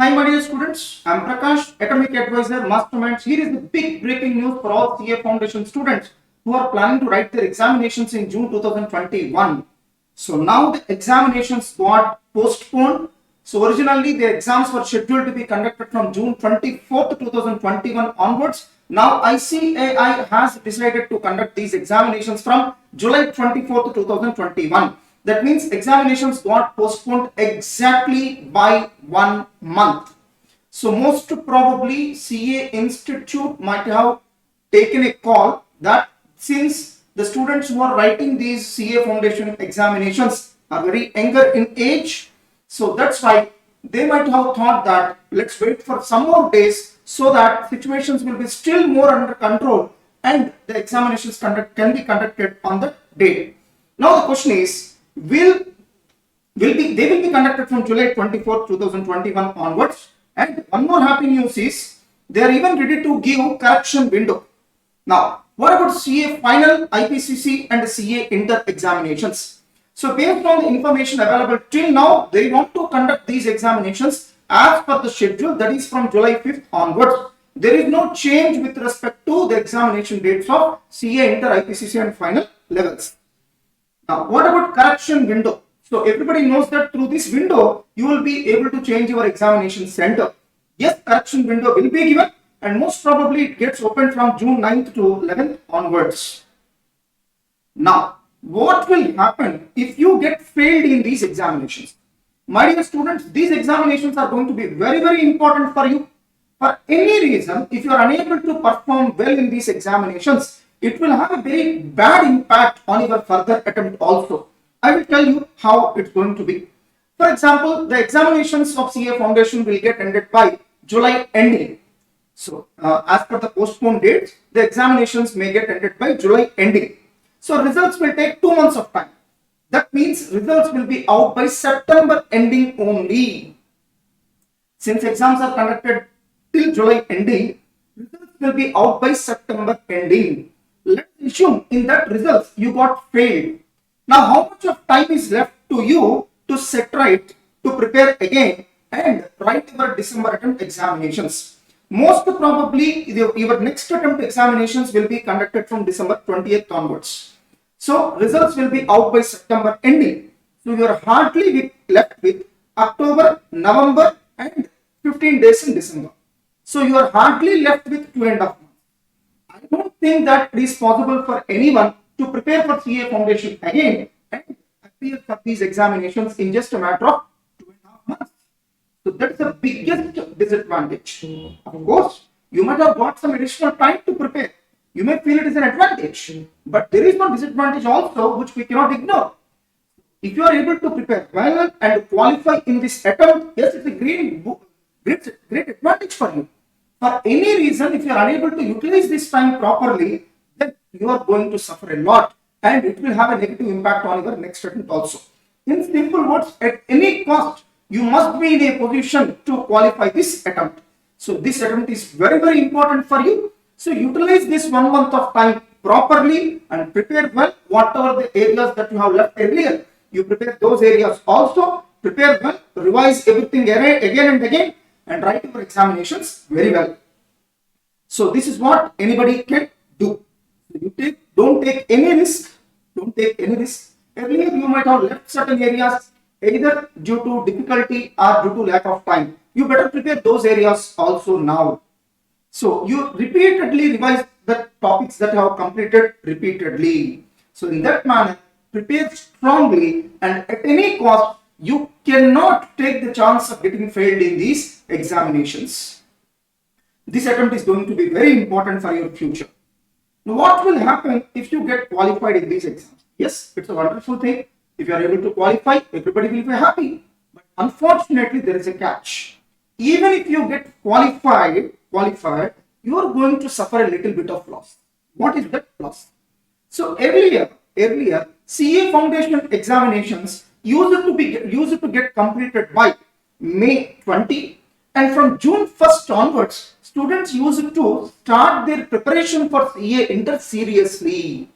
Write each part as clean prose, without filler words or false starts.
Hi, my dear students. I'm Prakash, Academic Advisor, Masterminds. Here is the big breaking news for all CA Foundation students who are planning to write their examinations in June 2021. So now the examinations got postponed. So originally the exams were scheduled to be conducted from June 24th, 2021 onwards. Now ICAI has decided to conduct these examinations from July 24th, 2021. That means examinations got postponed exactly by 1 month. So most probably CA Institute might have taken a call that since the students who are writing these CA Foundation examinations are very younger in age, so that's why they might have thought that let's wait for some more days so that situations will be still more under control and the examinations can be conducted on the date. Now the question is, they will be conducted from July 24th, 2021 onwards. And one more happy news is they are even ready to give correction window. Now, what about CA final, IPCC and CA inter examinations? So based on the information available till now, they want to conduct these examinations as per the schedule, that is from July 5th onwards. There is no change with respect to the examination dates of CA inter, IPCC and final levels. Now, what about correction window? So everybody knows that through this window, you will be able to change your examination center. Yes, correction window will be given and most probably it gets opened from June 9th to 11th onwards. Now, what will happen if you get failed in these examinations? My dear students, these examinations are going to be very, very important for you. For any reason, if you are unable to perform well in these examinations, it will have a very bad impact on your further attempt also. I will tell you how it's going to be. For example, the examinations of CA Foundation will get ended by July ending. So, as per the postponed dates, the examinations may get ended by July ending. So, results will take 2 months of time. That means results will be out by September ending only. Since exams are conducted till July ending, results will be out by September ending. Let's assume in that results you got failed. Now, how much of time is left to you to set right, to prepare again and write your December attempt examinations? Most probably, your next attempt examinations will be conducted from December 20th onwards. So, results will be out by September ending. So, you are hardly left with October, November and 15 days in December. So, you are hardly left with 2.5 months. I don't think that it is possible for anyone to prepare for CA Foundation again and appear for these examinations in just a matter of 2.5 months. So that's the biggest disadvantage. Of course, you might have got some additional time to prepare. You may feel it is an advantage, but there is no disadvantage also which we cannot ignore. If you are able to prepare well and qualify in this attempt, yes, it's a great advantage for you. For any reason, if you are unable to utilize this time properly, then you are going to suffer a lot and it will have a negative impact on your next attempt also. In simple words, at any cost, you must be in a position to qualify this attempt. So this attempt is very, very important for you. So utilize this 1 month of time properly and prepare well. Whatever the areas that you have left earlier, you prepare those areas also. Prepare well, revise everything again and again and write your examinations very well. So this is what anybody can do. Don't take any risk. Don't take any risk. Earlier you might have left certain areas either due to difficulty or due to lack of time. You better prepare those areas also now. So you repeatedly revise the topics that you have completed repeatedly. So in that manner, prepare strongly and at any cost, you cannot take the chance of getting failed in these examinations. This attempt is going to be very important for your future. Now, what will happen if you get qualified in these exams? Yes, it's a wonderful thing. If you are able to qualify, everybody will be happy. But unfortunately, there is a catch. Even if you get qualified, you are going to suffer a little bit of loss. What is that loss? So earlier, CA Foundation examinations used to get completed by May 20, and from June 1st onwards, students used to start their preparation for CA Inter seriously.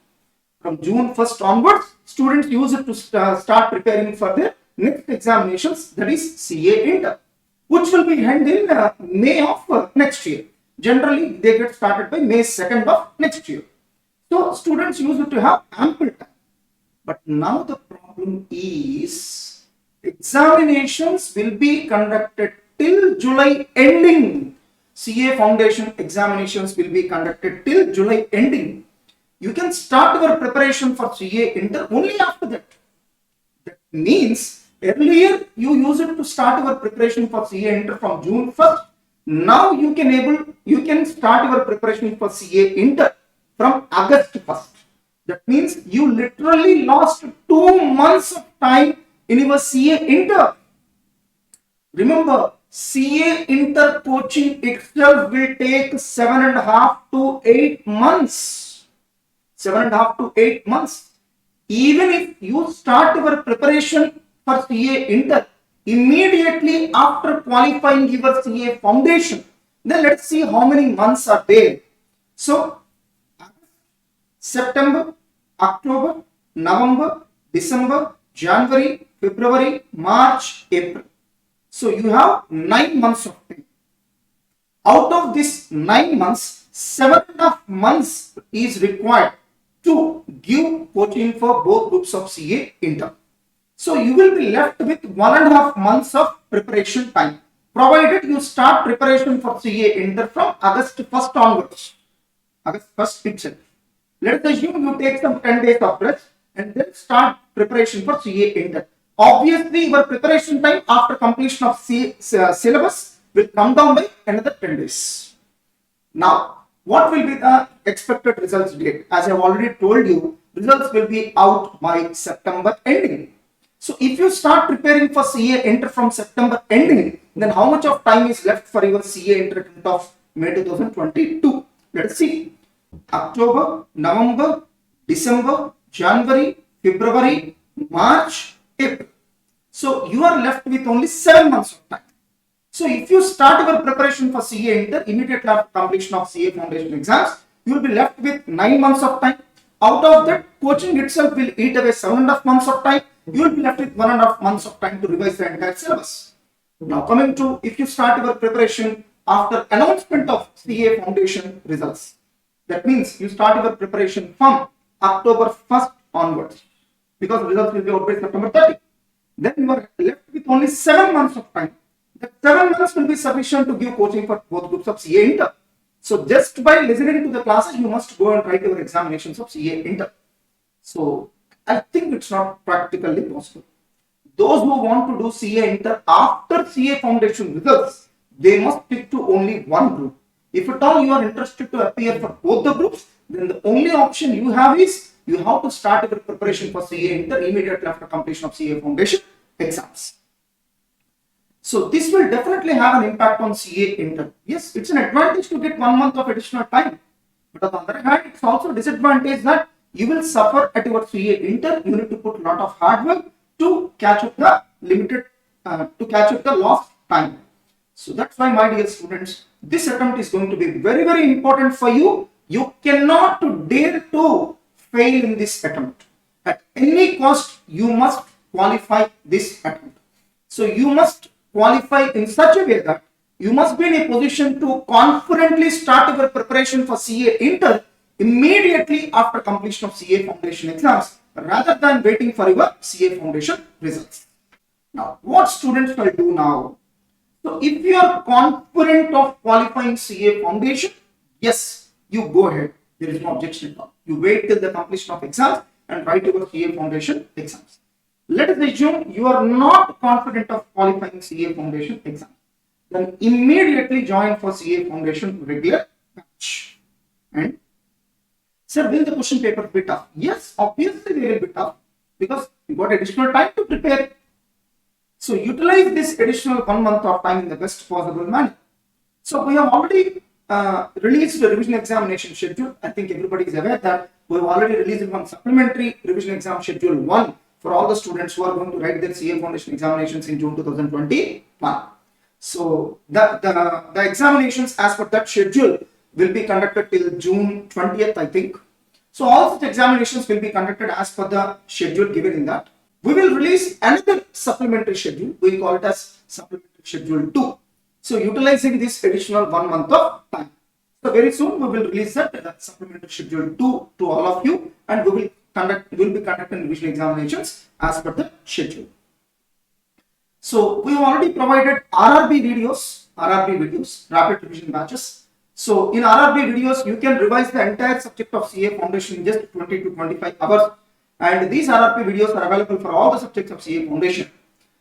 From June 1st onwards, students used to start preparing for their next examinations, that is CA Inter. which will be held in May of next year. Generally, they get started by May 2nd of next year. So students used to have ample time. But now the problem is examinations will be conducted till July ending. CA Foundation examinations will be conducted till July ending. You can start your preparation for CA Inter only after that. That means earlier you used to start your preparation for CA Inter from June 1st. Now you can start your preparation for CA Inter from August 1st. That means you literally lost 2 months of time in your CA Inter. Remember, CA Inter coaching itself will take 7.5 to 8 months. 7.5 to 8 months. Even if you start your preparation for CA Inter immediately after qualifying your CA Foundation, then let's see how many months are there. So, September, October, November, December, January, February, March, April. So you have 9 months of time. Out of this 9 months, 7.5 months is required to give coaching for both groups of CA Inter. So you will be left with 1.5 months of preparation time, provided you start preparation for CA Inter from August 1st onwards. August 1st itself. Let us assume you take some 10 days of rest and then start preparation for CA Inter. Obviously, your preparation time after completion of syllabus will come down by another 10 days. Now, what will be the expected results date? As I have already told you, results will be out by September ending. So, if you start preparing for CA Inter from September ending, then how much of time is left for your CA Inter of May 2022? Let us see. October, November, December, January, February, March, April. So you are left with only 7 months of time. So if you start your preparation for CA Inter immediately after completion of CA Foundation exams, you will be left with 9 months of time. Out of that, coaching itself will eat away 7.5 months of time. You will be left with 1.5 months of time to revise the entire syllabus. Now coming to if you start your preparation after announcement of CA Foundation results. That means you start your preparation from October 1st onwards, because results will be out by September 30. Then you are left with only 7 months of time. That 7 months will be sufficient to give coaching for both groups of CA Inter. So just by listening to the classes, you must go and write your examinations of CA Inter. So I think it's not practically possible. Those who want to do CA Inter after CA Foundation results, they must stick to only one group. If at all you are interested to appear for both the groups, then the only option you have is you have to start your preparation for CA Inter immediately after completion of CA Foundation exams. So this will definitely have an impact on CA Inter. Yes, it's an advantage to get 1 month of additional time. But on the other hand, it's also a disadvantage that you will suffer at your CA Inter. You need to put a lot of hard work to catch up the lost time. So that's why, my dear students, this attempt is going to be very, very important for you. You cannot dare to fail in this attempt. At any cost, you must qualify this attempt. So you must qualify in such a way that you must be in a position to confidently start your preparation for CA Inter immediately after completion of CA Foundation exams, rather than waiting for your CA Foundation results. Now, what students will do now? So if you are confident of qualifying CA Foundation, yes, you go ahead. There is no objection at all. You wait till the completion of exams and write your CA Foundation exams. Let us assume you are not confident of qualifying CA Foundation exam. Then immediately join for CA Foundation regular batch. And sir, will the question paper be tough? Yes, obviously they will be tough because you got additional time to prepare. So utilize this additional 1 month of time in the best possible manner. So we have already released the revision examination schedule. I think everybody is aware that we have already released one supplementary revision exam schedule 1 for all the students who are going to write their CA Foundation examinations in June 2021. So the examinations as per that schedule will be conducted till June 20th, I think. So all such examinations will be conducted as per the schedule given in that. We will release another supplementary schedule. We call it as supplementary schedule 2. So utilizing this additional 1 month of time. So very soon we will release that supplementary schedule 2 to all of you, and we will be conducting revision examinations as per the schedule. So we have already provided RRB videos, rapid revision batches. So in RRB videos, you can revise the entire subject of CA Foundation in just 20 to 25 hours. And these RRB videos are available for all the subjects of CA Foundation.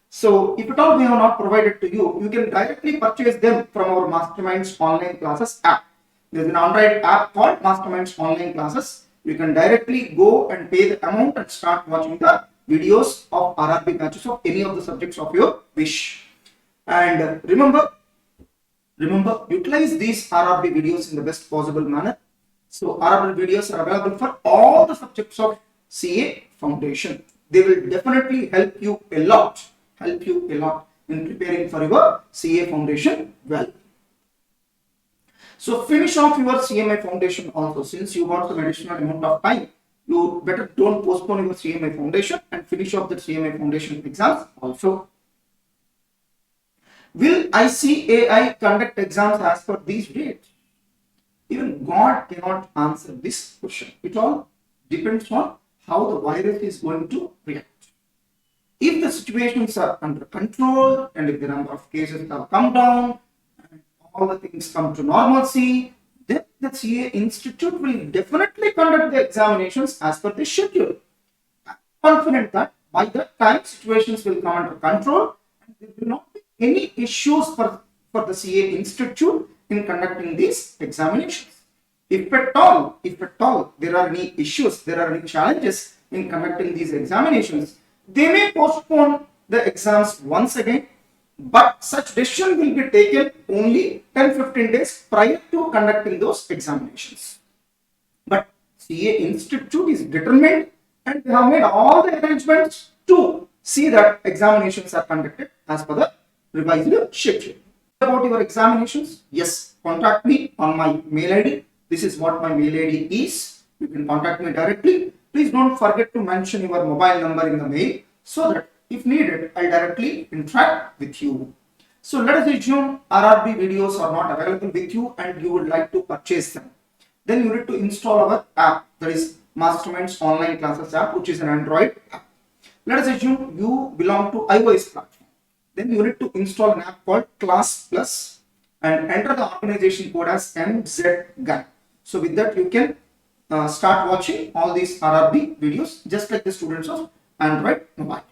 So if at all we have not provided to you, you can directly purchase them from our Masterminds Online Classes app. There is an Android app called Masterminds Online Classes. You can directly go and pay the amount and start watching the videos of RRB batches of any of the subjects of your wish. And remember, utilize these RRB videos in the best possible manner. So RRB videos are available for all the subjects of CA Foundation. They will definitely help you a lot in preparing for your CA Foundation well. So finish off your CMA Foundation also. Since you got some additional amount of time, you better don't postpone your CMA Foundation and finish off the CMA Foundation exams also. Will ICAI conduct exams as per these dates? Even God cannot answer this question. It all depends on how the virus is going to react. If the situations are under control and if the number of cases have come down and all the things come to normalcy, then the CA Institute will definitely conduct the examinations as per the schedule. I'm confident that by that time situations will come under control and there will not be any issues for the CA Institute in conducting these examinations. If at all there are any issues, there are any challenges in conducting these examinations, they may postpone the exams once again, but such decision will be taken only 10-15 days prior to conducting those examinations. But CA Institute is determined and they have made all the arrangements to see that examinations are conducted as per the revised schedule. About your examinations, yes, contact me on my mail ID. This is what my mail ID is. You can contact me directly. Please don't forget to mention your mobile number in the mail so that if needed, I'll directly interact with you. So let us assume RRB videos are not available with you and you would like to purchase them. Then you need to install our app, that is Masterminds Online Classes app, which is an Android app. Let us assume you belong to iOS platform. Then you need to install an app called Class Plus and enter the organization code as MZGuide. So with that you can start watching all these RRB videos just like the students of Android mobile.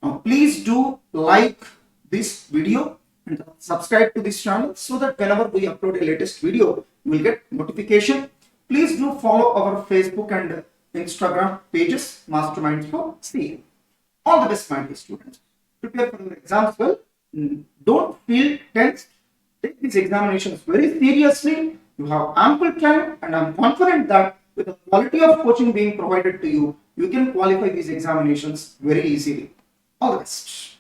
Now please do like this video and subscribe to this channel so that whenever we upload a latest video, you will get notification. Please do follow our Facebook and Instagram pages, Masterminds for CA. All the best, my dear students. Prepare for your exams well. Don't feel tense. Take these examinations very seriously. You have ample time and I'm confident that with the quality of coaching being provided to you, you can qualify these examinations very easily. All the best.